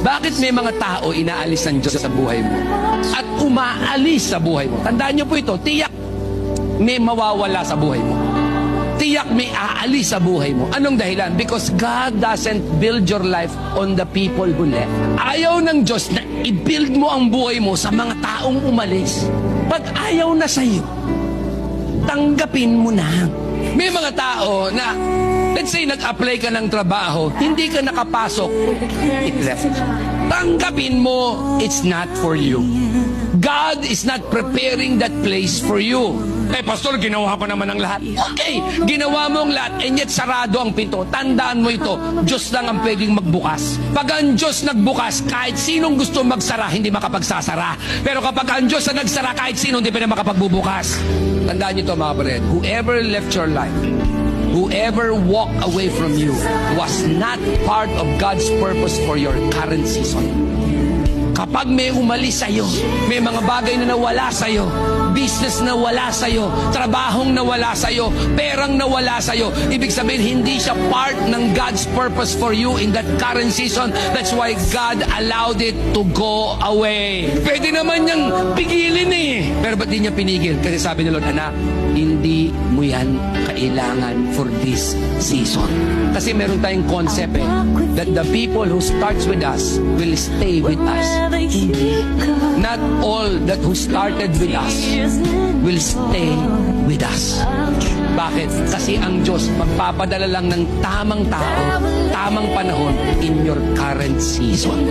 Bakit may mga tao inaalis ng Diyos sa buhay mo at umaalis sa buhay mo? Tandaan niyo po ito, tiyak may mawawala sa buhay mo. Tiyak may aalis sa buhay mo. Anong dahilan? Because God doesn't build your life on the people who left. Ayaw ng Diyos na i-build mo ang buhay mo sa mga taong umalis. Pag ayaw na sa'yo, tanggapin mo na. May mga tao na, let's say, nag-apply ka ng trabaho, hindi ka nakapasok, it left. Tanggapin mo, it's not for you. God is not preparing that place for you. Eh, pastor, ginawa ko naman ang lahat. Okay, ginawa mo ang lahat, and yet sarado ang pinto. Tandaan mo ito, Diyos lang ang pwedeng magbukas. Pag ang Diyos nagbukas, kahit sinong gusto magsara, hindi makapagsasara. Pero kapag ang Diyos na nagsara, kahit sino, hindi pa na makapagbubukas. Tandaan niyo ito, mga kapatid. Whoever left your life, whoever walked away from you, was not part of God's purpose for your current season. Kapag may umalis sa'yo, may mga bagay na nawala sa'yo, business na wala sa'yo, trabahong nawala sa'yo, perang nawala sa'yo, ibig sabihin hindi siya part ng God's purpose for you in that current season. That's why God allowed it to go away. Pwede naman niyang pigilin eh. Pero ba't di niya pinigil? Kasi sabi ni Lord, anak, hindi mo yan kailangan for this season. Kasi meron tayong concept that the people who starts with us will stay with us. Not all that who started with us will stay with us. Bakit? Kasi ang Diyos magpapadala lang ng tamang tao, tamang panahon in your current season.